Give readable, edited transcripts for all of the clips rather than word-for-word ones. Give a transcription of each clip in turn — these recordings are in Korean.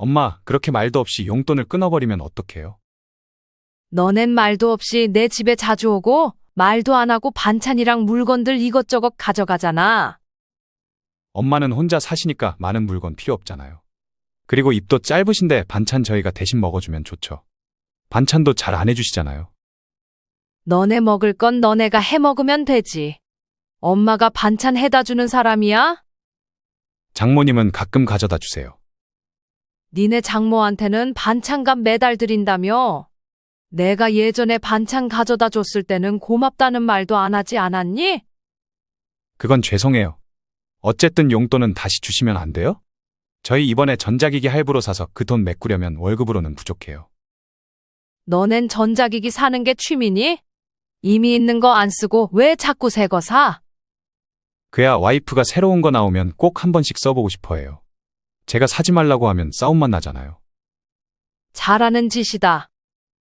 엄마, 그렇게 말도 없이 용돈을 끊어버리면 어떡해요? 너넨 말도 없이 내 집에 자주 오고 말도 안 하고 반찬이랑 물건들 이것저것 가져가잖아. 엄마는 혼자 사시니까 많은 물건 필요 없잖아요. 그리고 입도 짧으신데 반찬 저희가 대신 먹어주면 좋죠. 반찬도 잘 안 해주시잖아요. 너네 먹을 건 너네가 해 먹으면 되지. 엄마가 반찬 해다 주는 사람이야? 장모님은 가끔 가져다 주세요. 니네 장모한테는 반찬값 매달 드린다며? 내가 예전에 반찬 가져다 줬을 때는 고맙다는 말도 안 하지 않았니? 그건 죄송해요. 어쨌든 용돈은 다시 주시면 안 돼요? 저희 이번에 전자기기 할부로 사서 그 돈 메꾸려면 월급으로는 부족해요. 너넨 전자기기 사는 게 취미니? 이미 있는 거 안 쓰고 왜 자꾸 새 거 사? 그야 와이프가 새로운 거 나오면 꼭 한 번씩 써보고 싶어 해요. 제가 사지 말라고 하면 싸움만 나잖아요. 잘하는 짓이다.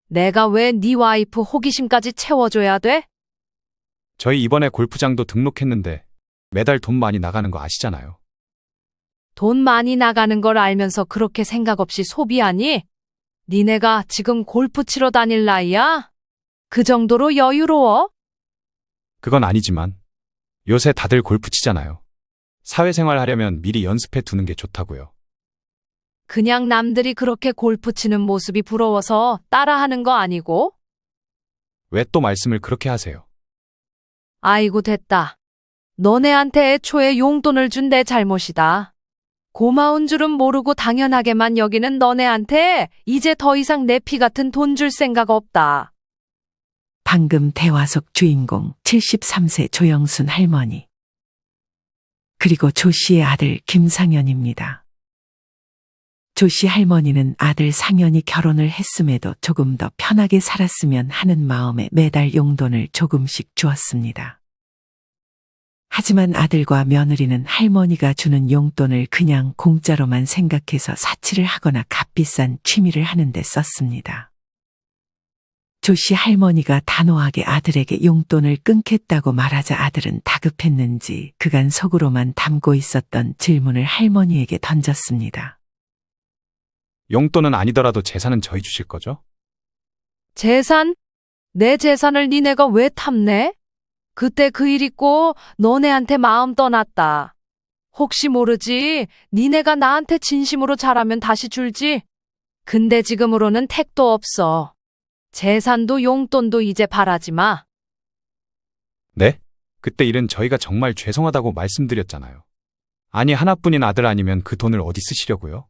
내가 왜 네 와이프 호기심까지 채워줘야 돼? 저희 이번에 골프장도 등록했는데 매달 돈 많이 나가는 거 아시잖아요. 돈 많이 나가는 걸 알면서 그렇게 생각 없이 소비하니? 니네가 지금 골프 치러 다닐 나이야? 그 정도로 여유로워? 그건 아니지만 요새 다들 골프 치잖아요. 사회생활 하려면 미리 연습해 두는 게 좋다고요. 그냥 남들이 그렇게 골프 치는 모습이 부러워서 따라하는 거 아니고? 왜 또 말씀을 그렇게 하세요? 아이고 됐다. 너네한테 애초에 용돈을 준 내 잘못이다. 고마운 줄은 모르고 당연하게만 여기는 너네한테 이제 더 이상 내 피 같은 돈 줄 생각 없다. 방금 대화 속 주인공 73세 조영순 할머니. 그리고 조 씨의 아들 김상현입니다. 조 씨 할머니는 아들 상현이 결혼을 했음에도 조금 더 편하게 살았으면 하는 마음에 매달 용돈을 조금씩 주었습니다. 하지만 아들과 며느리는 할머니가 주는 용돈을 그냥 공짜로만 생각해서 사치를 하거나 값비싼 취미를 하는 데 썼습니다. 조 씨 할머니가 단호하게 아들에게 용돈을 끊겠다고 말하자 아들은 다급했는지 그간 속으로만 담고 있었던 질문을 할머니에게 던졌습니다. 용돈은 아니더라도 재산은 저희 주실 거죠? 재산? 내 재산을 니네가 왜 탐내? 그때 그 일 있고 너네한테 마음 떠났다. 혹시 모르지 니네가 나한테 진심으로 잘하면 다시 줄지. 근데 지금으로는 택도 없어. 재산도 용돈도 이제 바라지 마. 네? 그때 일은 저희가 정말 죄송하다고 말씀드렸잖아요. 아니 하나뿐인 아들 아니면 그 돈을 어디 쓰시려고요?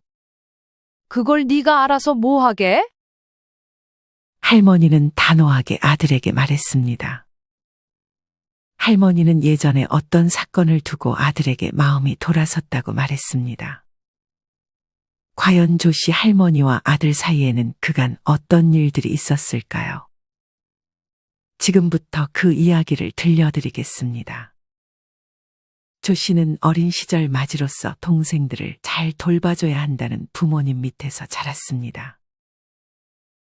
그걸 네가 알아서 뭐 하게? 할머니는 단호하게 아들에게 말했습니다. 할머니는 예전에 어떤 사건을 두고 아들에게 마음이 돌아섰다고 말했습니다. 과연 조 씨 할머니와 아들 사이에는 그간 어떤 일들이 있었을까요? 지금부터 그 이야기를 들려드리겠습니다. 조 씨는 어린 시절 맞이로서 동생들을 잘 돌봐줘야 한다는 부모님 밑에서 자랐습니다.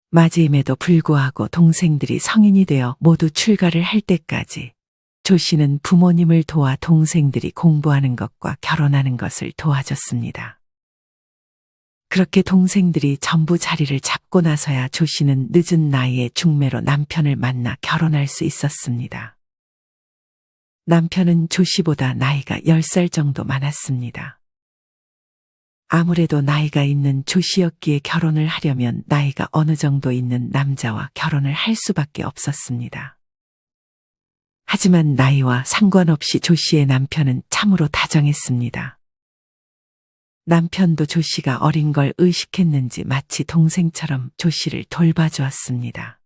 맞이임에도 불구하고 동생들이 성인이 되어 모두 출가를 할 때까지 조 씨는 부모님을 도와 동생들이 공부하는 것과 결혼하는 것을 도와줬습니다. 그렇게 동생들이 전부 자리를 잡고 나서야 조 씨는 늦은 나이에 중매로 남편을 만나 결혼할 수 있었습니다. 남편은 조 씨보다 나이가 10살 정도 많았습니다. 아무래도 나이가 있는 조 씨였기에 결혼을 하려면 나이가 어느 정도 있는 남자와 결혼을 할 수밖에 없었습니다. 하지만 나이와 상관없이 조 씨의 남편은 참으로 다정했습니다. 남편도 조 씨가 어린 걸 의식했는지 마치 동생처럼 조 씨를 돌봐주었습니다.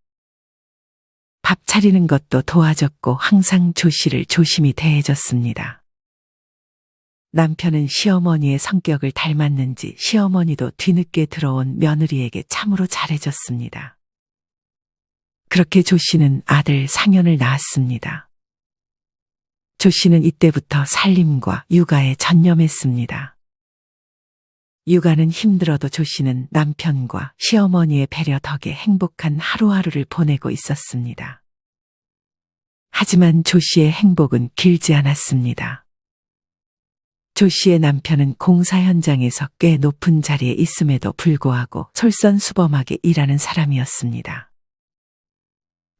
밥 차리는 것도 도와줬고 항상 조 씨를 조심히 대해줬습니다. 남편은 시어머니의 성격을 닮았는지 시어머니도 뒤늦게 들어온 며느리에게 참으로 잘해줬습니다. 그렇게 조 씨는 아들 상현을 낳았습니다. 조 씨는 이때부터 살림과 육아에 전념했습니다. 육아는 힘들어도 조 씨는 남편과 시어머니의 배려 덕에 행복한 하루하루를 보내고 있었습니다. 하지만 조 씨의 행복은 길지 않았습니다. 조 씨의 남편은 공사 현장에서 꽤 높은 자리에 있음에도 불구하고 솔선수범하게 일하는 사람이었습니다.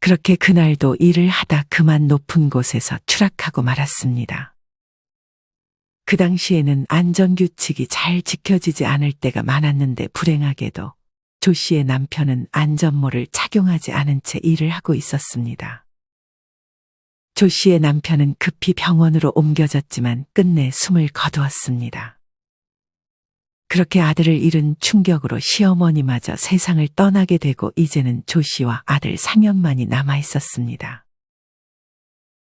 그렇게 그날도 일을 하다 그만 높은 곳에서 추락하고 말았습니다. 그 당시에는 안전규칙이 잘 지켜지지 않을 때가 많았는데 불행하게도 조 씨의 남편은 안전모를 착용하지 않은 채 일을 하고 있었습니다. 조 씨의 남편은 급히 병원으로 옮겨졌지만 끝내 숨을 거두었습니다. 그렇게 아들을 잃은 충격으로 시어머니마저 세상을 떠나게 되고 이제는 조 씨와 아들 상현만이 남아 있었습니다.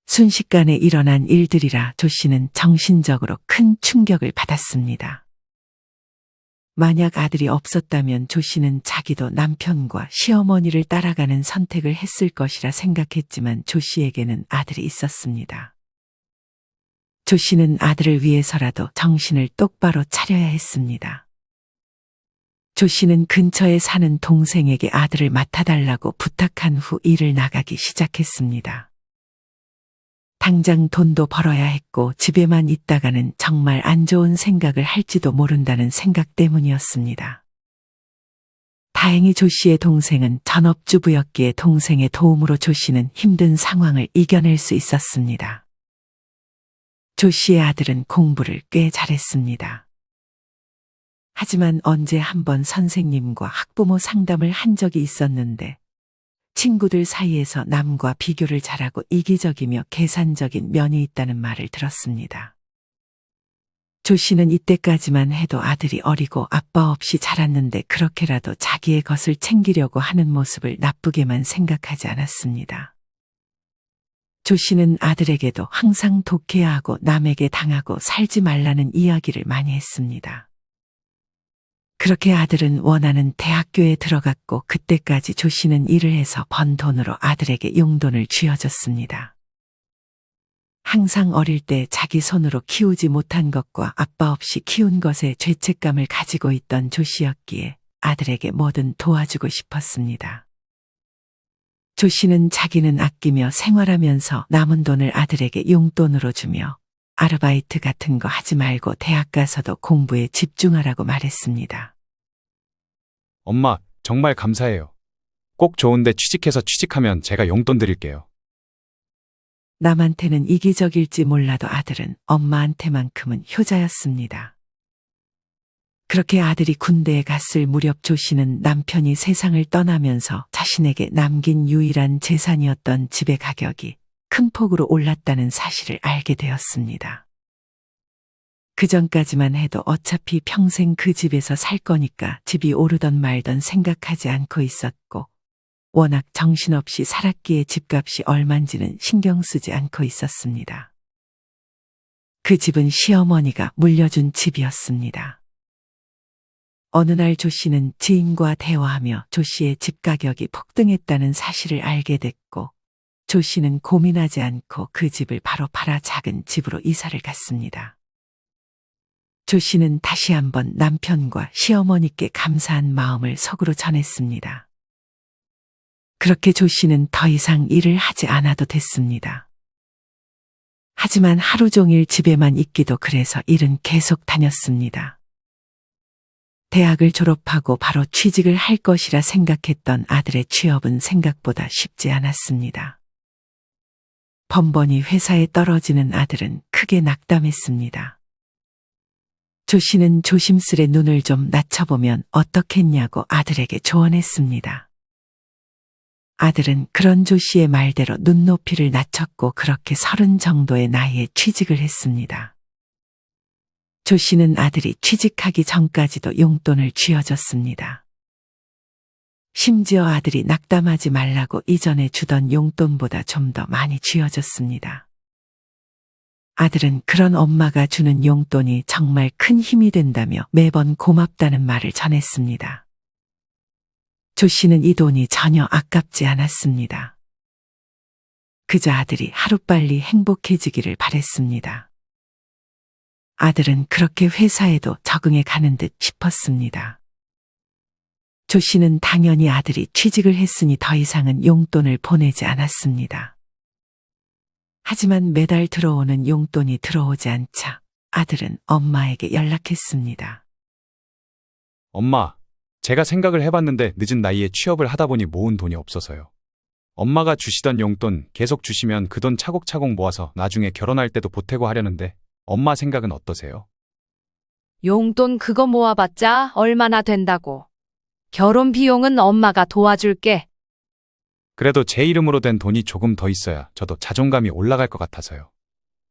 순식간에 일어난 일들이라 조 씨는 정신적으로 큰 충격을 받았습니다. 만약 아들이 없었다면 조 씨는 자기도 남편과 시어머니를 따라가는 선택을 했을 것이라 생각했지만 조 씨에게는 아들이 있었습니다. 조 씨는 아들을 위해서라도 정신을 똑바로 차려야 했습니다. 조 씨는 근처에 사는 동생에게 아들을 맡아달라고 부탁한 후 일을 나가기 시작했습니다. 당장 돈도 벌어야 했고 집에만 있다가는 정말 안 좋은 생각을 할지도 모른다는 생각 때문이었습니다. 다행히 조 씨의 동생은 전업주부였기에 동생의 도움으로 조 씨는 힘든 상황을 이겨낼 수 있었습니다. 조 씨의 아들은 공부를 꽤 잘했습니다. 하지만 언제 한번 선생님과 학부모 상담을 한 적이 있었는데 친구들 사이에서 남과 비교를 잘하고 이기적이며 계산적인 면이 있다는 말을 들었습니다. 조 씨는 이때까지만 해도 아들이 어리고 아빠 없이 자랐는데 그렇게라도 자기의 것을 챙기려고 하는 모습을 나쁘게만 생각하지 않았습니다. 조 씨는 아들에게도 항상 독해야 하고 남에게 당하고 살지 말라는 이야기를 많이 했습니다. 그렇게 아들은 원하는 대학교에 들어갔고 그때까지 조 씨는 일을 해서 번 돈으로 아들에게 용돈을 쥐어줬습니다. 항상 어릴 때 자기 손으로 키우지 못한 것과 아빠 없이 키운 것에 죄책감을 가지고 있던 조 씨였기에 아들에게 뭐든 도와주고 싶었습니다. 조 씨는 자기는 아끼며 생활하면서 남은 돈을 아들에게 용돈으로 주며 아르바이트 같은 거 하지 말고 대학 가서도 공부에 집중하라고 말했습니다. 엄마, 정말 감사해요. 꼭 좋은데 취직하면 제가 용돈 드릴게요. 남한테는 이기적일지 몰라도 아들은 엄마한테만큼은 효자였습니다. 그렇게 아들이 군대에 갔을 무렵 조 씨는 남편이 세상을 떠나면서 자신에게 남긴 유일한 재산이었던 집의 가격이 큰 폭으로 올랐다는 사실을 알게 되었습니다. 그 전까지만 해도 어차피 평생 그 집에서 살 거니까 집이 오르던 말던 생각하지 않고 있었고 워낙 정신없이 살았기에 집값이 얼만지는 신경 쓰지 않고 있었습니다. 그 집은 시어머니가 물려준 집이었습니다. 어느 날 조 씨는 지인과 대화하며 조 씨의 집 가격이 폭등했다는 사실을 알게 됐고 조 씨는 고민하지 않고 그 집을 바로 팔아 작은 집으로 이사를 갔습니다. 조 씨는 다시 한번 남편과 시어머니께 감사한 마음을 속으로 전했습니다. 그렇게 조 씨는 더 이상 일을 하지 않아도 됐습니다. 하지만 하루 종일 집에만 있기도 그래서 일은 계속 다녔습니다. 대학을 졸업하고 바로 취직을 할 것이라 생각했던 아들의 취업은 생각보다 쉽지 않았습니다. 번번이 회사에 떨어지는 아들은 크게 낙담했습니다. 조 씨는 조심스레 눈을 좀 낮춰보면 어떻겠냐고 아들에게 조언했습니다. 아들은 그런 조 씨의 말대로 눈높이를 낮췄고 그렇게 30 정도의 나이에 취직을 했습니다. 조 씨는 아들이 취직하기 전까지도 용돈을 쥐어줬습니다. 심지어 아들이 낙담하지 말라고 이전에 주던 용돈보다 좀 더 많이 쥐어줬습니다. 아들은 그런 엄마가 주는 용돈이 정말 큰 힘이 된다며 매번 고맙다는 말을 전했습니다. 조 씨는 이 돈이 전혀 아깝지 않았습니다. 그저 아들이 하루빨리 행복해지기를 바랬습니다. 아들은 그렇게 회사에도 적응해 가는 듯 싶었습니다. 조 씨는 당연히 아들이 취직을 했으니 더 이상은 용돈을 보내지 않았습니다. 하지만 매달 들어오는 용돈이 들어오지 않자 아들은 엄마에게 연락했습니다. 엄마, 제가 생각을 해봤는데 늦은 나이에 취업을 하다 보니 모은 돈이 없어서요. 엄마가 주시던 용돈 계속 주시면 그 돈 차곡차곡 모아서 나중에 결혼할 때도 보태고 하려는데 엄마 생각은 어떠세요? 용돈 그거 모아봤자 얼마나 된다고. 결혼 비용은 엄마가 도와줄게. 그래도 제 이름으로 된 돈이 조금 더 있어야 저도 자존감이 올라갈 것 같아서요.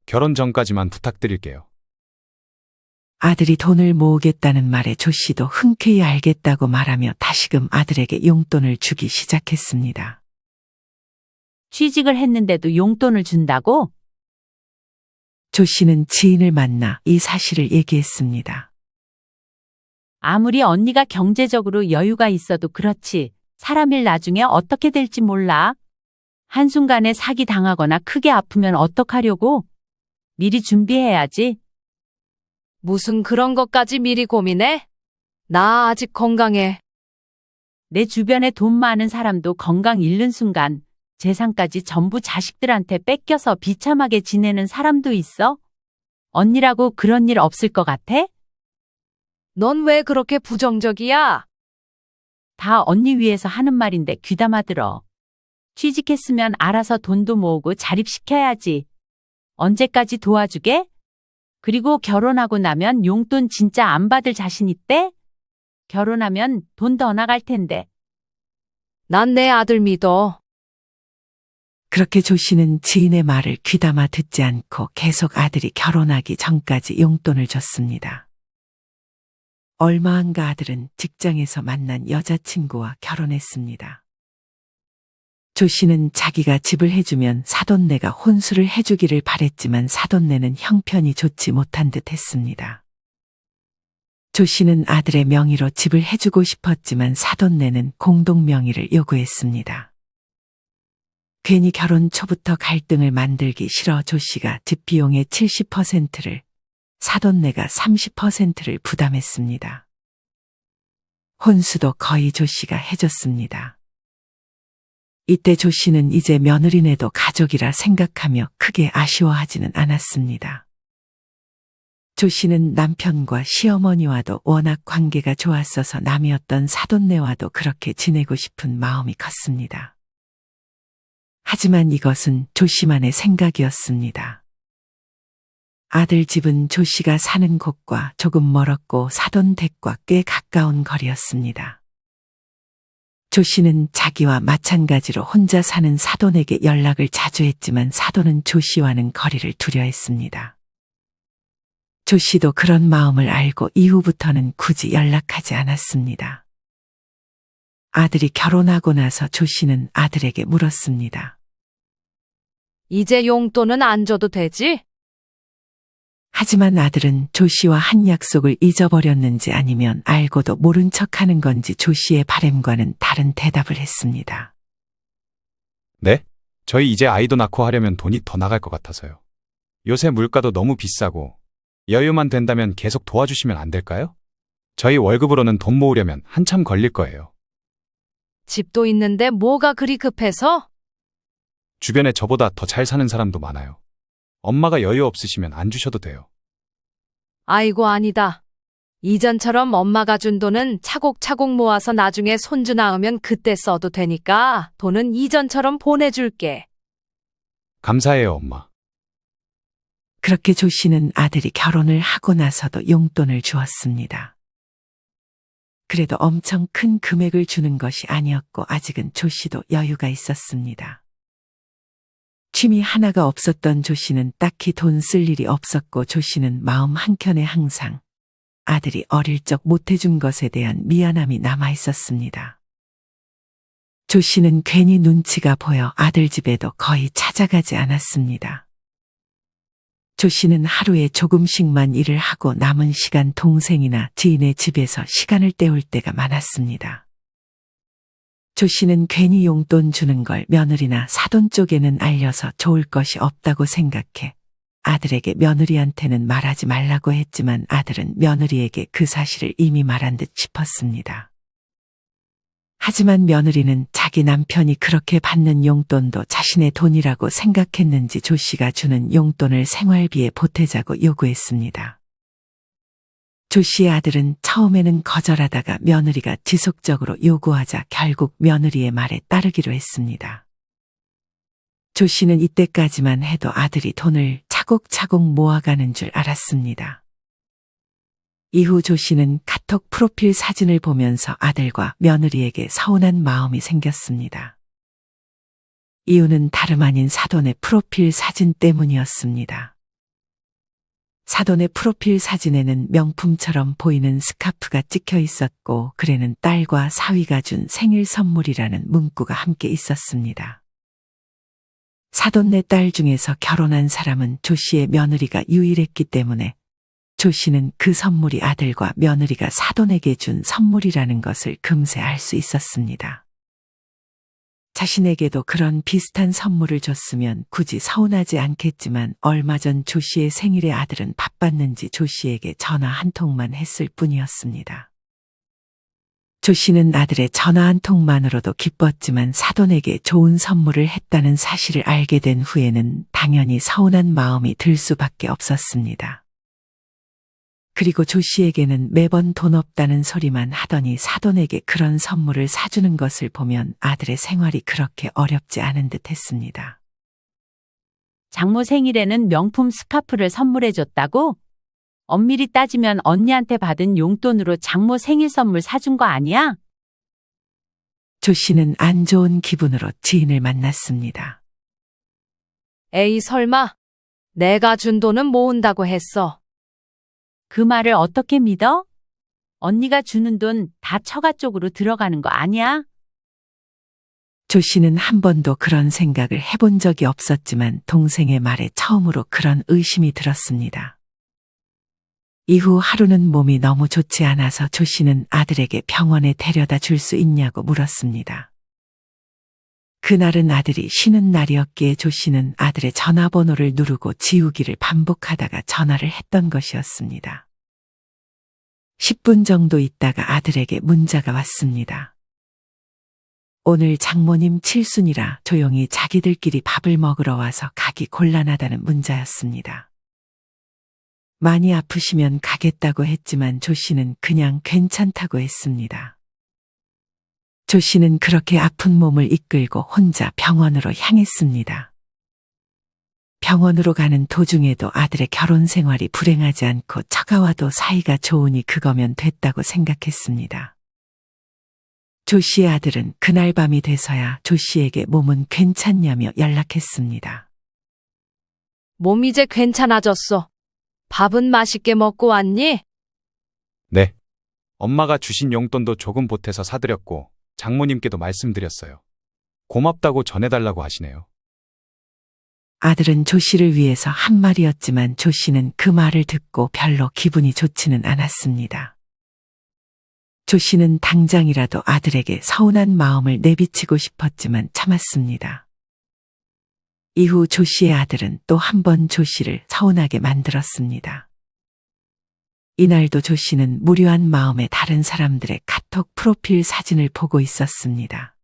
결혼 전까지만 부탁드릴게요. 아들이 돈을 모으겠다는 말에 조 씨도 흔쾌히 알겠다고 말하며 다시금 아들에게 용돈을 주기 시작했습니다. 취직을 했는데도 용돈을 준다고? 조 씨는 지인을 만나 이 사실을 얘기했습니다. 아무리 언니가 경제적으로 여유가 있어도 그렇지. 사람 일 나중에 어떻게 될지 몰라. 한순간에 사기 당하거나 크게 아프면 어떡하려고? 미리 준비해야지. 무슨 그런 것까지 미리 고민해? 나 아직 건강해. 내 주변에 돈 많은 사람도 건강 잃는 순간 재산까지 전부 자식들한테 뺏겨서 비참하게 지내는 사람도 있어? 언니라고 그런 일 없을 것 같아? 넌 왜 그렇게 부정적이야? 다 언니 위해서 하는 말인데 귀담아 들어. 취직했으면 알아서 돈도 모으고 자립시켜야지. 언제까지 도와주게? 그리고 결혼하고 나면 용돈 진짜 안 받을 자신 있대? 결혼하면 돈 더 나갈 텐데. 난 내 아들 믿어. 그렇게 조 씨는 지인의 말을 귀담아 듣지 않고 계속 아들이 결혼하기 전까지 용돈을 줬습니다. 얼마 안가 아들은 직장에서 만난 여자친구와 결혼했습니다. 조 씨는 자기가 집을 해주면 사돈네가 혼수를 해주기를 바랬지만 사돈네는 형편이 좋지 못한 듯 했습니다. 조 씨는 아들의 명의로 집을 해주고 싶었지만 사돈네는 공동 명의를 요구했습니다. 괜히 결혼 초부터 갈등을 만들기 싫어 조 씨가 집 비용의 70%를 사돈네가 30%를 부담했습니다. 혼수도 거의 조 씨가 해줬습니다. 이때 조 씨는 이제 며느리네도 가족이라 생각하며 크게 아쉬워하지는 않았습니다. 조 씨는 남편과 시어머니와도 워낙 관계가 좋았어서 남이었던 사돈네와도 그렇게 지내고 싶은 마음이 컸습니다. 하지만 이것은 조 씨만의 생각이었습니다. 아들 집은 조 씨가 사는 곳과 조금 멀었고 사돈 댁과 꽤 가까운 거리였습니다. 조 씨는 자기와 마찬가지로 혼자 사는 사돈에게 연락을 자주 했지만 사돈은 조 씨와는 거리를 두려워했습니다. 조 씨도 그런 마음을 알고 이후부터는 굳이 연락하지 않았습니다. 아들이 결혼하고 나서 조 씨는 아들에게 물었습니다. 이제 용돈은 안 줘도 되지? 하지만 아들은 조 씨와 한 약속을 잊어버렸는지 아니면 알고도 모른 척하는 건지 조 씨의 바램과는 다른 대답을 했습니다. 네? 저희 이제 아이도 낳고 하려면 돈이 더 나갈 것 같아서요. 요새 물가도 너무 비싸고 여유만 된다면 계속 도와주시면 안 될까요? 저희 월급으로는 돈 모으려면 한참 걸릴 거예요. 집도 있는데 뭐가 그리 급해서? 주변에 저보다 더 잘 사는 사람도 많아요. 엄마가 여유 없으시면 안 주셔도 돼요. 아이고 아니다. 이전처럼 엄마가 준 돈은 차곡차곡 모아서 나중에 손주 낳으면 그때 써도 되니까 돈은 이전처럼 보내줄게. 감사해요, 엄마. 그렇게 조 씨는 아들이 결혼을 하고 나서도 용돈을 주었습니다. 그래도 엄청 큰 금액을 주는 것이 아니었고 아직은 조 씨도 여유가 있었습니다. 취미 하나가 없었던 조 씨는 딱히 돈 쓸 일이 없었고 조 씨는 마음 한켠에 항상 아들이 어릴 적 못해준 것에 대한 미안함이 남아 있었습니다. 조 씨는 괜히 눈치가 보여 아들 집에도 거의 찾아가지 않았습니다. 조 씨는 하루에 조금씩만 일을 하고 남은 시간 동생이나 지인의 집에서 시간을 때울 때가 많았습니다. 조 씨는 괜히 용돈 주는 걸 며느리나 사돈 쪽에는 알려서 좋을 것이 없다고 생각해 아들에게 며느리한테는 말하지 말라고 했지만 아들은 며느리에게 그 사실을 이미 말한 듯 싶었습니다. 하지만 며느리는 자기 남편이 그렇게 받는 용돈도 자신의 돈이라고 생각했는지 조 씨가 주는 용돈을 생활비에 보태자고 요구했습니다. 조 씨의 아들은 처음에는 거절하다가 며느리가 지속적으로 요구하자 결국 며느리의 말에 따르기로 했습니다. 조 씨는 이때까지만 해도 아들이 돈을 차곡차곡 모아가는 줄 알았습니다. 이후 조 씨는 카톡 프로필 사진을 보면서 아들과 며느리에게 서운한 마음이 생겼습니다. 이유는 다름 아닌 사돈의 프로필 사진 때문이었습니다. 사돈의 프로필 사진에는 명품처럼 보이는 스카프가 찍혀 있었고 글에는 딸과 사위가 준 생일 선물이라는 문구가 함께 있었습니다. 사돈네 딸 중에서 결혼한 사람은 조 씨의 며느리가 유일했기 때문에 조 씨는 그 선물이 아들과 며느리가 사돈에게 준 선물이라는 것을 금세 알 수 있었습니다. 자신에게도 그런 비슷한 선물을 줬으면 굳이 서운하지 않겠지만 얼마 전 조 씨의 생일에 아들은 바빴는지 조 씨에게 전화 한 통만 했을 뿐이었습니다. 조 씨는 아들의 전화 한 통만으로도 기뻤지만 사돈에게 좋은 선물을 했다는 사실을 알게 된 후에는 당연히 서운한 마음이 들 수밖에 없었습니다. 그리고 조 씨에게는 매번 돈 없다는 소리만 하더니 사돈에게 그런 선물을 사주는 것을 보면 아들의 생활이 그렇게 어렵지 않은 듯 했습니다. 장모 생일에는 명품 스카프를 선물해줬다고? 엄밀히 따지면 언니한테 받은 용돈으로 장모 생일 선물 사준 거 아니야? 조 씨는 안 좋은 기분으로 지인을 만났습니다. 에이, 설마. 내가 준 돈은 모은다고 했어. 그 말을 어떻게 믿어? 언니가 주는 돈 다 처가 쪽으로 들어가는 거 아니야? 조 씨는 한 번도 그런 생각을 해본 적이 없었지만 동생의 말에 처음으로 그런 의심이 들었습니다. 이후 하루는 몸이 너무 좋지 않아서 조 씨는 아들에게 병원에 데려다 줄 수 있냐고 물었습니다. 그날은 아들이 쉬는 날이었기에 조 씨는 아들의 전화번호를 누르고 지우기를 반복하다가 전화를 했던 것이었습니다. 10분 정도 있다가 아들에게 문자가 왔습니다. 오늘 장모님 칠순이라 조용히 자기들끼리 밥을 먹으러 와서 가기 곤란하다는 문자였습니다. 많이 아프시면 가겠다고 했지만 조 씨는 그냥 괜찮다고 했습니다. 조 씨는 그렇게 아픈 몸을 이끌고 혼자 병원으로 향했습니다. 병원으로 가는 도중에도 아들의 결혼 생활이 불행하지 않고 처가와도 사이가 좋으니 그거면 됐다고 생각했습니다. 조 씨의 아들은 그날 밤이 돼서야 조 씨에게 몸은 괜찮냐며 연락했습니다. 몸 이제 괜찮아졌어. 밥은 맛있게 먹고 왔니? 네. 엄마가 주신 용돈도 조금 보태서 사드렸고 장모님께도 말씀드렸어요. 고맙다고 전해달라고 하시네요. 아들은 조 씨를 위해서 한 말이었지만 조 씨는 그 말을 듣고 별로 기분이 좋지는 않았습니다. 조 씨는 당장이라도 아들에게 서운한 마음을 내비치고 싶었지만 참았습니다. 이후 조 씨의 아들은 또 한 번 조 씨를 서운하게 만들었습니다. 이날도 조 씨는 무료한 마음에 다른 사람들의 카톡 프로필 사진을 보고 있었습니다.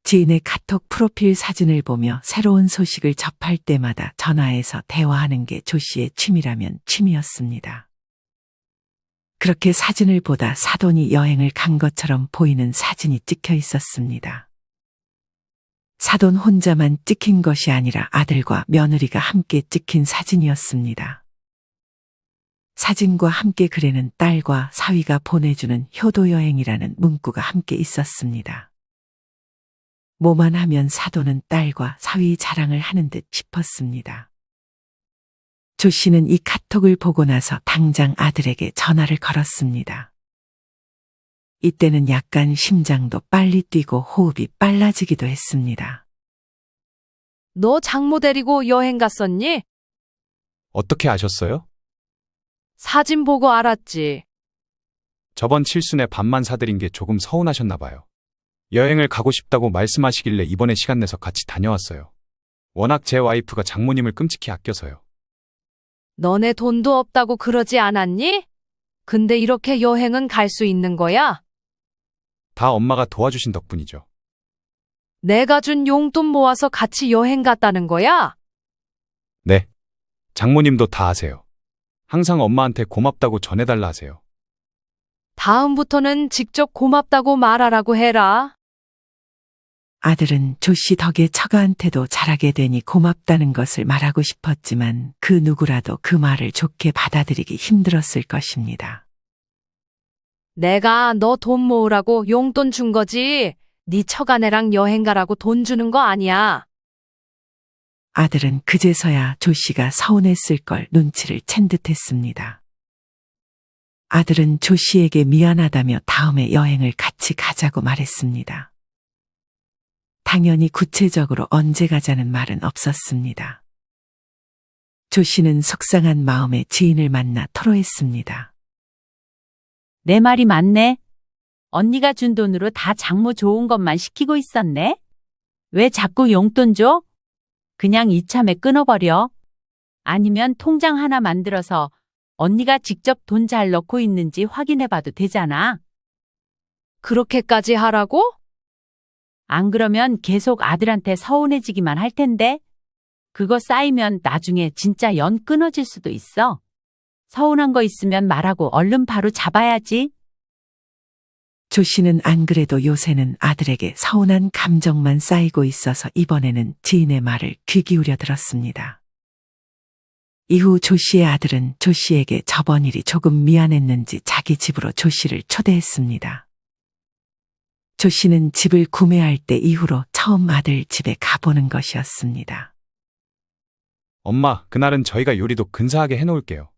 지인의 카톡 프로필 사진을 보며 새로운 소식을 접할 때마다 전화해서 대화하는 게 조 씨의 취미라면 취미였습니다. 그렇게 사진을 보다 사돈이 여행을 간 것처럼 보이는 사진이 찍혀 있었습니다. 사돈 혼자만 찍힌 것이 아니라 아들과 며느리가 함께 찍힌 사진이었습니다. 사진과 함께 글에는 딸과 사위가 보내주는 효도여행이라는 문구가 함께 있었습니다. 뭐만 하면 사돈은 딸과 사위 자랑을 하는 듯 싶었습니다. 조 씨는 이 카톡을 보고 나서 당장 아들에게 전화를 걸었습니다. 이때는 약간 심장도 빨리 뛰고 호흡이 빨라지기도 했습니다. 너 장모 데리고 여행 갔었니? 어떻게 아셨어요? 사진 보고 알았지. 저번 칠순에 밥만 사드린 게 조금 서운하셨나 봐요. 여행을 가고 싶다고 말씀하시길래 이번에 시간 내서 같이 다녀왔어요. 워낙 제 와이프가 장모님을 끔찍히 아껴서요. 너네 돈도 없다고 그러지 않았니? 근데 이렇게 여행은 갈 수 있는 거야? 다 엄마가 도와주신 덕분이죠. 내가 준 용돈 모아서 같이 여행 갔다는 거야? 네. 장모님도 다 아세요. 항상 엄마한테 고맙다고 전해달라 하세요. 다음부터는 직접 고맙다고 말하라고 해라. 아들은 조씨 덕에 처가한테도 잘하게 되니 고맙다는 것을 말하고 싶었지만 그 누구라도 그 말을 좋게 받아들이기 힘들었을 것입니다. 내가 너 돈 모으라고 용돈 준 거지. 네 처가네랑 여행 가라고 돈 주는 거 아니야. 아들은 그제서야 조씨가 서운했을 걸 눈치를 챈 듯했습니다. 아들은 조씨에게 미안하다며 다음에 여행을 같이 가자고 말했습니다. 당연히 구체적으로 언제 가자는 말은 없었습니다. 조씨는 속상한 마음에 지인을 만나 토로했습니다. 내 말이 맞네. 언니가 준 돈으로 다 장모 좋은 것만 시키고 있었네. 왜 자꾸 용돈 줘? 그냥 이참에 끊어버려. 아니면 통장 하나 만들어서 언니가 직접 돈 잘 넣고 있는지 확인해봐도 되잖아. 그렇게까지 하라고? 안 그러면 계속 아들한테 서운해지기만 할 텐데. 그거 쌓이면 나중에 진짜 연 끊어질 수도 있어. 서운한 거 있으면 말하고 얼른 바로 잡아야지. 조씨는 안 그래도 요새는 아들에게 서운한 감정만 쌓이고 있어서 이번에는 지인의 말을 귀 기울여 들었습니다. 이후 조씨의 아들은 조씨에게 저번 일이 조금 미안했는지 자기 집으로 조씨를 초대했습니다. 조씨는 집을 구매할 때 이후로 처음 아들 집에 가보는 것이었습니다. 엄마, 그날은 저희가 요리도 근사하게 해놓을게요.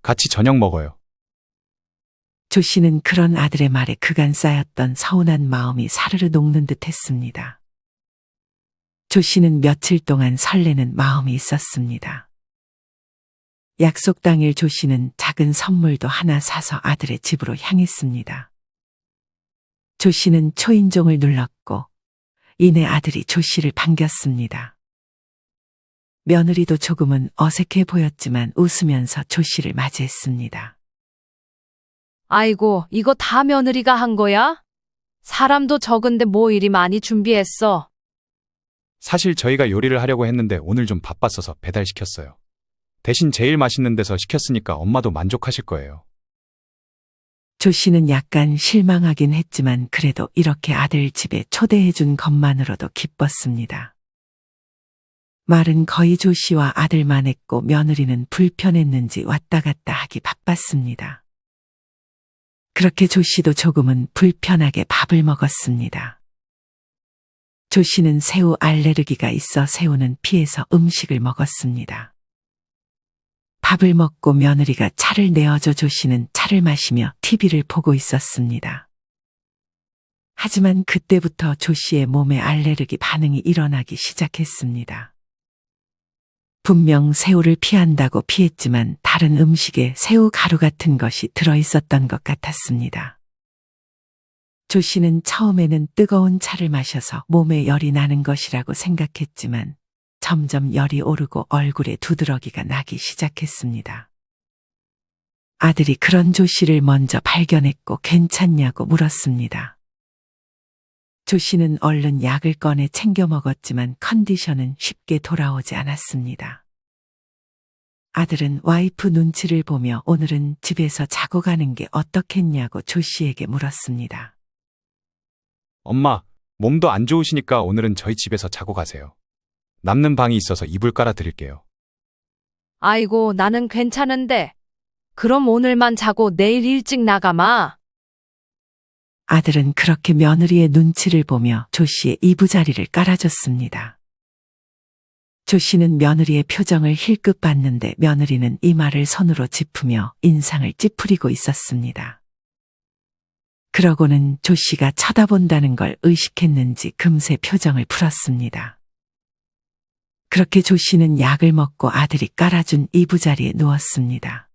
같이 저녁 먹어요. 조씨는 그런 아들의 말에 그간 쌓였던 서운한 마음이 사르르 녹는 듯 했습니다. 조씨는 며칠 동안 설레는 마음이 있었습니다. 약속 당일 조씨는 작은 선물도 하나 사서 아들의 집으로 향했습니다. 조씨는 초인종을 눌렀고 이내 아들이 조씨를 반겼습니다. 며느리도 조금은 어색해 보였지만 웃으면서 조씨를 맞이했습니다. 아이고, 이거 다 며느리가 한 거야? 사람도 적은데 뭐 이리 많이 준비했어. 사실 저희가 요리를 하려고 했는데 오늘 좀 바빴어서 배달시켰어요. 대신 제일 맛있는 데서 시켰으니까 엄마도 만족하실 거예요. 조씨는 약간 실망하긴 했지만 그래도 이렇게 아들 집에 초대해준 것만으로도 기뻤습니다. 말은 거의 조씨와 아들만 했고 며느리는 불편했는지 왔다 갔다 하기 바빴습니다. 그렇게 조씨도 조금은 불편하게 밥을 먹었습니다. 조씨는 새우 알레르기가 있어 새우는 피해서 음식을 먹었습니다. 밥을 먹고 며느리가 차를 내어줘 조씨는 차를 마시며 TV를 보고 있었습니다. 하지만 그때부터 조씨의 몸에 알레르기 반응이 일어나기 시작했습니다. 분명 새우를 피한다고 피했지만 다른 음식에 새우 가루 같은 것이 들어있었던 것 같았습니다. 조씨는 처음에는 뜨거운 차를 마셔서 몸에 열이 나는 것이라고 생각했지만 점점 열이 오르고 얼굴에 두드러기가 나기 시작했습니다. 아들이 그런 조씨를 먼저 발견했고 괜찮냐고 물었습니다. 조씨는 얼른 약을 꺼내 챙겨 먹었지만 컨디션은 쉽게 돌아오지 않았습니다. 아들은 와이프 눈치를 보며 오늘은 집에서 자고 가는 게 어떻겠냐고 조씨에게 물었습니다. 엄마, 몸도 안 좋으시니까 오늘은 저희 집에서 자고 가세요. 남는 방이 있어서 이불 깔아 드릴게요. 아이고, 나는 괜찮은데. 그럼 오늘만 자고 내일 일찍 나가마. 아들은 그렇게 며느리의 눈치를 보며 조씨의 이부자리를 깔아줬습니다. 조씨는 며느리의 표정을 힐끗 봤는데 며느리는 이마를 손으로 짚으며 인상을 찌푸리고 있었습니다. 그러고는 조씨가 쳐다본다는 걸 의식했는지 금세 표정을 풀었습니다. 그렇게 조씨는 약을 먹고 아들이 깔아준 이부자리에 누웠습니다.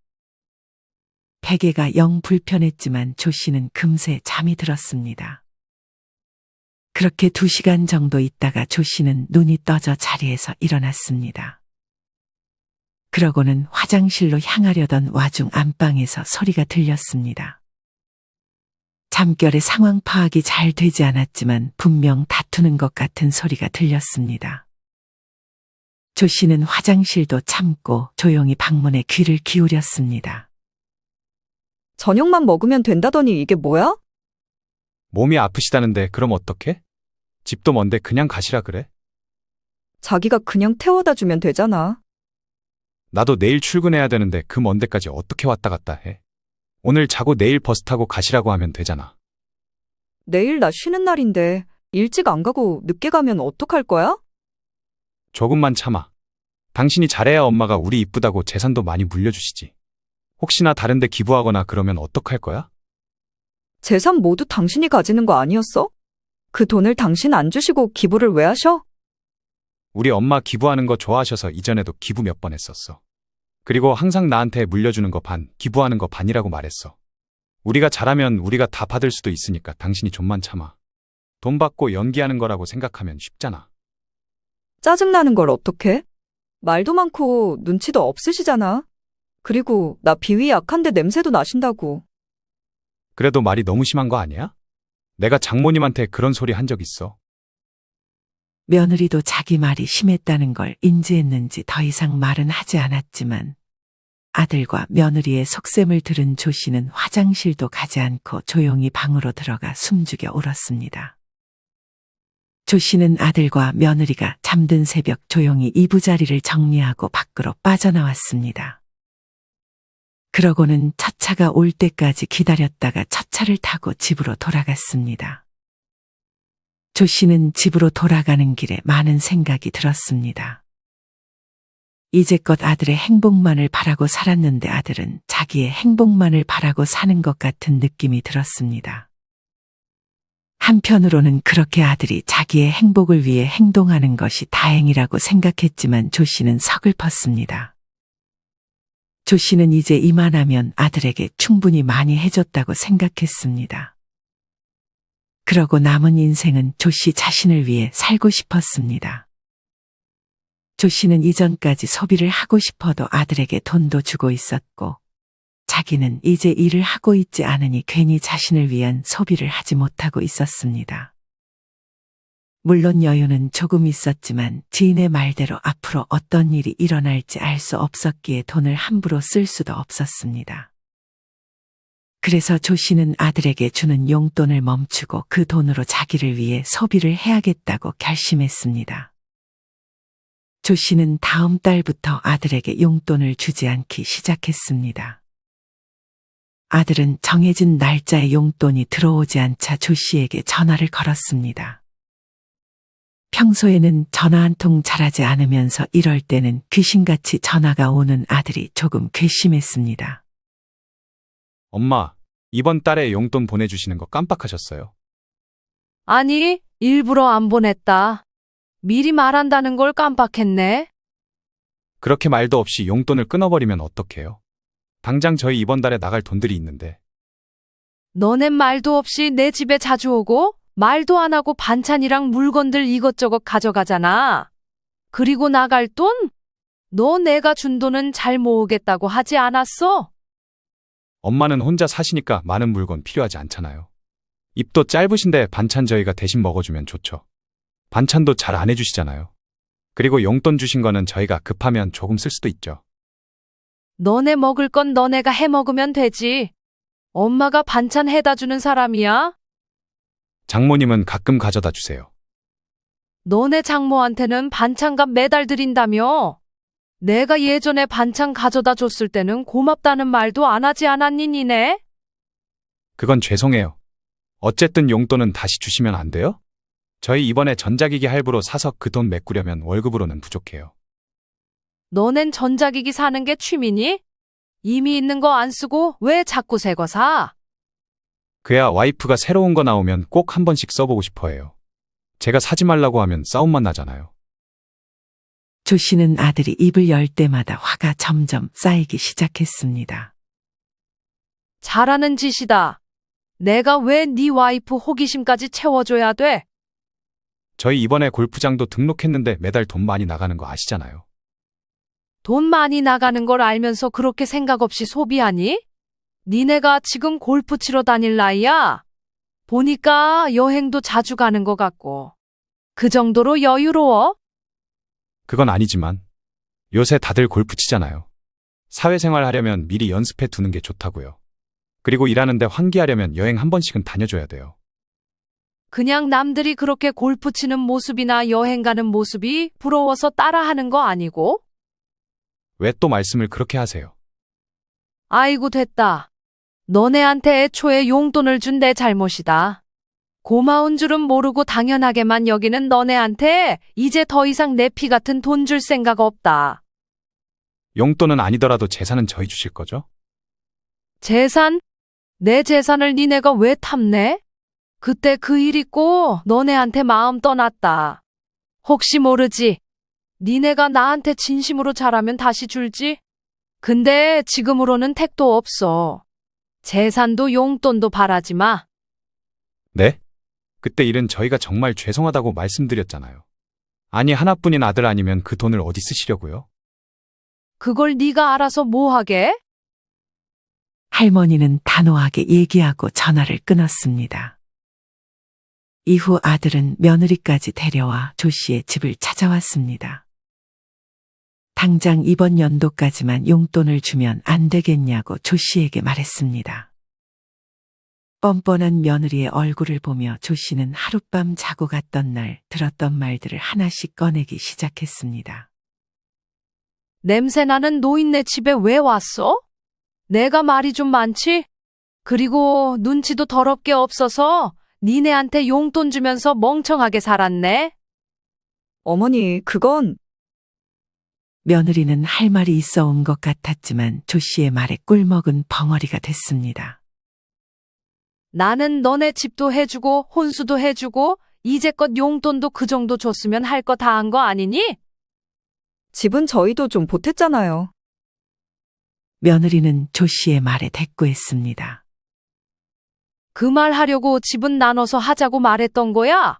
베개가 영 불편했지만 조씨는 금세 잠이 들었습니다. 그렇게 2시간 정도 있다가 조씨는 눈이 떠져 자리에서 일어났습니다. 그러고는 화장실로 향하려던 와중 안방에서 소리가 들렸습니다. 잠결에 상황 파악이 잘 되지 않았지만 분명 다투는 것 같은 소리가 들렸습니다. 조 씨는 화장실도 참고 조용히 방문에 귀를 기울였습니다. 저녁만 먹으면 된다더니 이게 뭐야? 몸이 아프시다는데 그럼 어떡해? 집도 먼데 그냥 가시라 그래? 자기가 그냥 태워다 주면 되잖아. 나도 내일 출근해야 되는데 그 먼 데까지 어떻게 왔다 갔다 해? 오늘 자고 내일 버스 타고 가시라고 하면 되잖아. 내일 나 쉬는 날인데 일찍 안 가고 늦게 가면 어떡할 거야? 조금만 참아. 당신이 잘해야 엄마가 우리 이쁘다고 재산도 많이 물려주시지. 혹시나 다른 데 기부하거나 그러면 어떡할 거야? 재산 모두 당신이 가지는 거 아니었어? 그 돈을 당신 안 주시고 기부를 왜 하셔? 우리 엄마 기부하는 거 좋아하셔서 이전에도 기부 몇 번 했었어. 그리고 항상 나한테 물려주는 거 반, 기부하는 거 반이라고 말했어. 우리가 잘하면 우리가 다 받을 수도 있으니까 당신이 좀만 참아. 돈 받고 연기하는 거라고 생각하면 쉽잖아. 짜증나는 걸 어떡해? 말도 많고 눈치도 없으시잖아. 그리고 나 비위 약한데 냄새도 나신다고. 그래도 말이 너무 심한 거 아니야? 내가 장모님한테 그런 소리 한 적 있어. 며느리도 자기 말이 심했다는 걸 인지했는지 더 이상 말은 하지 않았지만 아들과 며느리의 속셈을 들은 조 씨는 화장실도 가지 않고 조용히 방으로 들어가 숨죽여 울었습니다. 조 씨는 아들과 며느리가 잠든 새벽 조용히 이부자리를 정리하고 밖으로 빠져나왔습니다. 그러고는 첫 차가 올 때까지 기다렸다가 첫 차를 타고 집으로 돌아갔습니다. 조 씨는 집으로 돌아가는 길에 많은 생각이 들었습니다. 이제껏 아들의 행복만을 바라고 살았는데 아들은 자기의 행복만을 바라고 사는 것 같은 느낌이 들었습니다. 한편으로는 그렇게 아들이 자기의 행복을 위해 행동하는 것이 다행이라고 생각했지만 조 씨는 서글펐습니다. 조 씨는 이제 이만하면 아들에게 충분히 많이 해줬다고 생각했습니다. 그러고 남은 인생은 조 씨 자신을 위해 살고 싶었습니다. 조 씨는 이전까지 소비를 하고 싶어도 아들에게 돈도 주고 있었고, 자기는 이제 일을 하고 있지 않으니 괜히 자신을 위한 소비를 하지 못하고 있었습니다. 물론 여유는 조금 있었지만 지인의 말대로 앞으로 어떤 일이 일어날지 알 수 없었기에 돈을 함부로 쓸 수도 없었습니다. 그래서 조 씨는 아들에게 주는 용돈을 멈추고 그 돈으로 자기를 위해 소비를 해야겠다고 결심했습니다. 조 씨는 다음 달부터 아들에게 용돈을 주지 않기 시작했습니다. 아들은 정해진 날짜에 용돈이 들어오지 않자 조 씨에게 전화를 걸었습니다. 평소에는 전화 한 통 잘하지 않으면서 이럴 때는 귀신같이 전화가 오는 아들이 조금 괘씸했습니다. 엄마, 이번 달에 용돈 보내주시는 거 깜빡하셨어요. 아니, 일부러 안 보냈다. 미리 말한다는 걸 깜빡했네. 그렇게 말도 없이 용돈을 끊어버리면 어떡해요? 당장 저희 이번 달에 나갈 돈들이 있는데. 너넨 말도 없이 내 집에 자주 오고 말도 안 하고 반찬이랑 물건들 이것저것 가져가잖아. 그리고 나갈 돈? 너 내가 준 돈은 잘 모으겠다고 하지 않았어? 엄마는 혼자 사시니까 많은 물건 필요하지 않잖아요. 입도 짧으신데 반찬 저희가 대신 먹어주면 좋죠. 반찬도 잘 안 해주시잖아요. 그리고 용돈 주신 거는 저희가 급하면 조금 쓸 수도 있죠. 너네 먹을 건 너네가 해 먹으면 되지. 엄마가 반찬 해다 주는 사람이야? 장모님은 가끔 가져다 주세요. 너네 장모한테는 반찬값 매달 드린다며? 내가 예전에 반찬 가져다 줬을 때는 고맙다는 말도 안 하지 않았니 니네? 그건 죄송해요. 어쨌든 용돈은 다시 주시면 안 돼요? 저희 이번에 전자기기 할부로 사서 그 돈 메꾸려면 월급으로는 부족해요. 너넨 전자기기 사는 게 취미니? 이미 있는 거 안 쓰고 왜 자꾸 새 거 사? 그야 와이프가 새로운 거 나오면 꼭 한 번씩 써보고 싶어 해요. 제가 사지 말라고 하면 싸움만 나잖아요. 조 씨는 아들이 입을 열 때마다 화가 점점 쌓이기 시작했습니다. 잘하는 짓이다. 내가 왜 네 와이프 호기심까지 채워줘야 돼? 저희 이번에 골프장도 등록했는데 매달 돈 많이 나가는 거 아시잖아요. 돈 많이 나가는 걸 알면서 그렇게 생각 없이 소비하니? 니네가 지금 골프 치러 다닐 나이야? 보니까 여행도 자주 가는 것 같고. 그 정도로 여유로워? 그건 아니지만 요새 다들 골프 치잖아요. 사회생활 하려면 미리 연습해 두는 게 좋다고요. 그리고 일하는데 환기하려면 여행 한 번씩은 다녀줘야 돼요. 그냥 남들이 그렇게 골프 치는 모습이나 여행 가는 모습이 부러워서 따라하는 거 아니고? 왜 또 말씀을 그렇게 하세요? 아이고 됐다. 너네한테 애초에 용돈을 준 내 잘못이다. 고마운 줄은 모르고 당연하게만 여기는 너네한테 이제 더 이상 내 피 같은 돈 줄 생각 없다. 용돈은 아니더라도 재산은 저희 주실 거죠? 재산? 내 재산을 니네가 왜 탐내? 그때 그 일 있고 너네한테 마음 떠났다. 혹시 모르지? 니네가 나한테 진심으로 잘하면 다시 줄지? 근데 지금으로는 택도 없어. 재산도 용돈도 바라지 마. 네? 그때 일은 저희가 정말 죄송하다고 말씀드렸잖아요. 아니 하나뿐인 아들 아니면 그 돈을 어디 쓰시려고요? 그걸 네가 알아서 뭐 하게? 할머니는 단호하게 얘기하고 전화를 끊었습니다. 이후 아들은 며느리까지 데려와 조 씨의 집을 찾아왔습니다. 당장 이번 연도까지만 용돈을 주면 안 되겠냐고 조 씨에게 말했습니다. 뻔뻔한 며느리의 얼굴을 보며 조 씨는 하룻밤 자고 갔던 날 들었던 말들을 하나씩 꺼내기 시작했습니다. 냄새나는 노인네 집에 왜 왔어? 내가 말이 좀 많지? 그리고 눈치도 더럽게 없어서 니네한테 용돈 주면서 멍청하게 살았네? 어머니, 그건 며느리는 할 말이 있어 온 것 같았지만 조 씨의 말에 꿀먹은 벙어리가 됐습니다. 나는 너네 집도 해주고 혼수도 해주고 이제껏 용돈도 그 정도 줬으면 할 거 다 한 거 아니니? 집은 저희도 좀 보탰잖아요. 며느리는 조 씨의 말에 대꾸했습니다. 그 말 하려고 집은 나눠서 하자고 말했던 거야?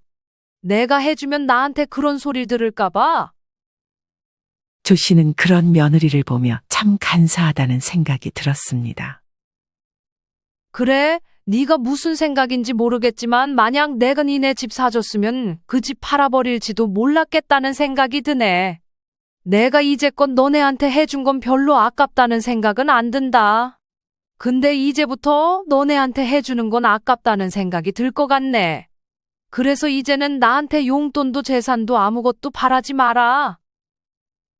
내가 해주면 나한테 그런 소리를 들을까 봐. 조 씨는 그런 며느리를 보며 참 간사하다는 생각이 들었습니다. 그래, 네가 무슨 생각인지 모르겠지만 만약 내가 니네 집 사줬으면 그 집 팔아버릴지도 몰랐겠다는 생각이 드네. 내가 이제껏 너네한테 해준 건 별로 아깝다는 생각은 안 든다. 근데 이제부터 너네한테 해주는 건 아깝다는 생각이 들 것 같네. 그래서 이제는 나한테 용돈도 재산도 아무것도 바라지 마라.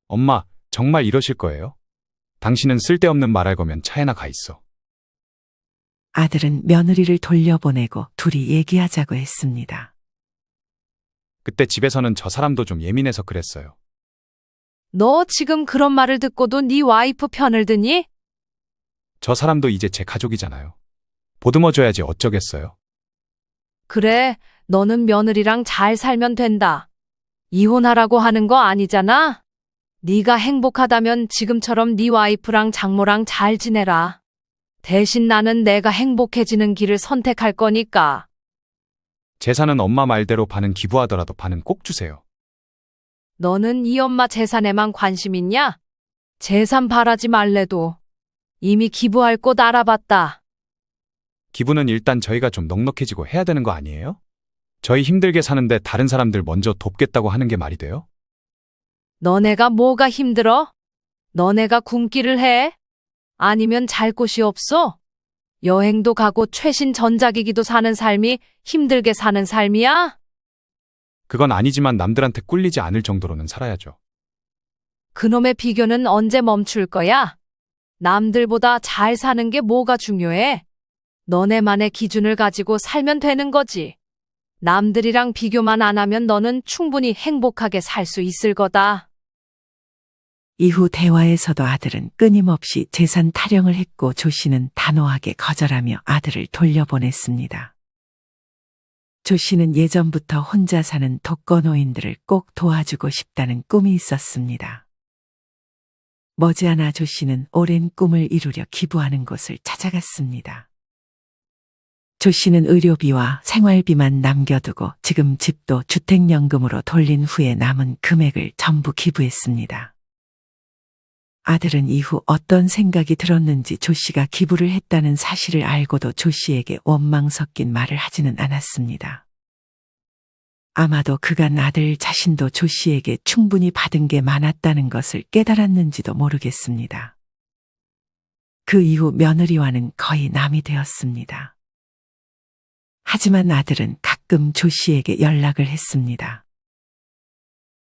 엄마, 정말 이러실 거예요? 당신은 쓸데없는 말할 거면 차에나 가 있어. 아들은 며느리를 돌려보내고 둘이 얘기하자고 했습니다. 그때 집에서는 저 사람도 좀 예민해서 그랬어요. 너 지금 그런 말을 듣고도 네 와이프 편을 드니? 저 사람도 이제 제 가족이잖아요. 보듬어줘야지 어쩌겠어요. 그래, 너는 며느리랑 잘 살면 된다. 이혼하라고 하는 거 아니잖아? 네가 행복하다면 지금처럼 네 와이프랑 장모랑 잘 지내라. 대신 나는 내가 행복해지는 길을 선택할 거니까. 재산은 엄마 말대로 반은 기부하더라도 반은 꼭 주세요. 너는 이 엄마 재산에만 관심 있냐? 재산 바라지 말래도 이미 기부할 곳 알아봤다. 기부는 일단 저희가 좀 넉넉해지고 해야 되는 거 아니에요? 저희 힘들게 사는데 다른 사람들 먼저 돕겠다고 하는 게 말이 돼요? 너네가 뭐가 힘들어? 너네가 굶기를 해? 아니면 잘 곳이 없어? 여행도 가고 최신 전자기기도 사는 삶이 힘들게 사는 삶이야? 그건 아니지만 남들한테 꿀리지 않을 정도로는 살아야죠. 그놈의 비교는 언제 멈출 거야? 남들보다 잘 사는 게 뭐가 중요해? 너네만의 기준을 가지고 살면 되는 거지. 남들이랑 비교만 안 하면 너는 충분히 행복하게 살 수 있을 거다. 이후 대화에서도 아들은 끊임없이 재산 타령을 했고 조 씨는 단호하게 거절하며 아들을 돌려보냈습니다. 조 씨는 예전부터 혼자 사는 독거노인들을 꼭 도와주고 싶다는 꿈이 있었습니다. 머지않아 조 씨는 오랜 꿈을 이루려 기부하는 곳을 찾아갔습니다. 조 씨는 의료비와 생활비만 남겨두고 지금 집도 주택연금으로 돌린 후에 남은 금액을 전부 기부했습니다. 아들은 이후 어떤 생각이 들었는지 조 씨가 기부를 했다는 사실을 알고도 조 씨에게 원망 섞인 말을 하지는 않았습니다. 아마도 그간 아들 자신도 조 씨에게 충분히 받은 게 많았다는 것을 깨달았는지도 모르겠습니다. 그 이후 며느리와는 거의 남이 되었습니다. 하지만 아들은 가끔 조 씨에게 연락을 했습니다.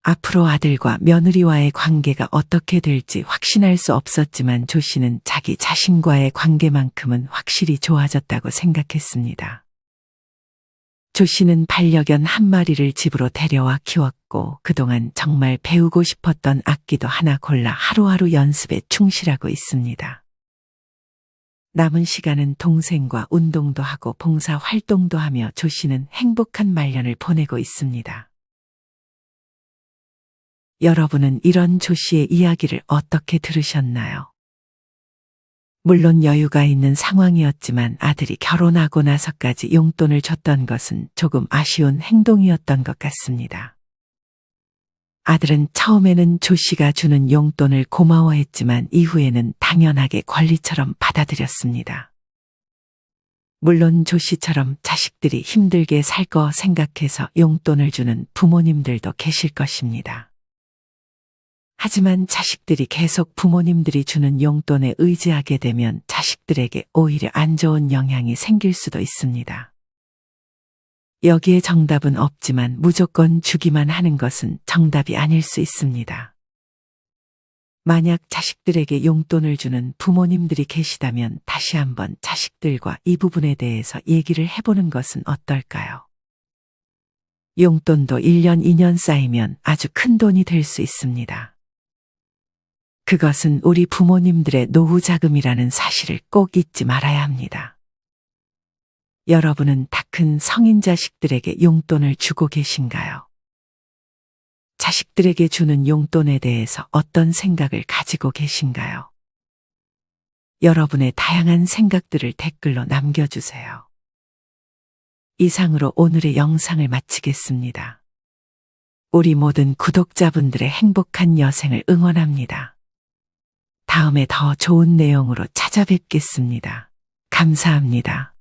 앞으로 아들과 며느리와의 관계가 어떻게 될지 확신할 수 없었지만 조 씨는 자기 자신과의 관계만큼은 확실히 좋아졌다고 생각했습니다. 조 씨는 반려견 한 마리를 집으로 데려와 키웠고 그동안 정말 배우고 싶었던 악기도 하나 골라 하루하루 연습에 충실하고 있습니다. 남은 시간은 동생과 운동도 하고 봉사 활동도 하며 조 씨는 행복한 말년을 보내고 있습니다. 여러분은 이런 조 씨의 이야기를 어떻게 들으셨나요? 물론 여유가 있는 상황이었지만 아들이 결혼하고 나서까지 용돈을 줬던 것은 조금 아쉬운 행동이었던 것 같습니다. 아들은 처음에는 조 씨가 주는 용돈을 고마워했지만 이후에는 당연하게 권리처럼 받아들였습니다. 물론 조 씨처럼 자식들이 힘들게 살 거 생각해서 용돈을 주는 부모님들도 계실 것입니다. 하지만 자식들이 계속 부모님들이 주는 용돈에 의지하게 되면 자식들에게 오히려 안 좋은 영향이 생길 수도 있습니다. 여기에 정답은 없지만 무조건 주기만 하는 것은 정답이 아닐 수 있습니다. 만약 자식들에게 용돈을 주는 부모님들이 계시다면 다시 한번 자식들과 이 부분에 대해서 얘기를 해보는 것은 어떨까요? 용돈도 1년, 2년 쌓이면 아주 큰 돈이 될 수 있습니다. 그것은 우리 부모님들의 노후 자금이라는 사실을 꼭 잊지 말아야 합니다. 여러분은 다 큰 성인 자식들에게 용돈을 주고 계신가요? 자식들에게 주는 용돈에 대해서 어떤 생각을 가지고 계신가요? 여러분의 다양한 생각들을 댓글로 남겨주세요. 이상으로 오늘의 영상을 마치겠습니다. 우리 모든 구독자분들의 행복한 여생을 응원합니다. 다음에 더 좋은 내용으로 찾아뵙겠습니다. 감사합니다.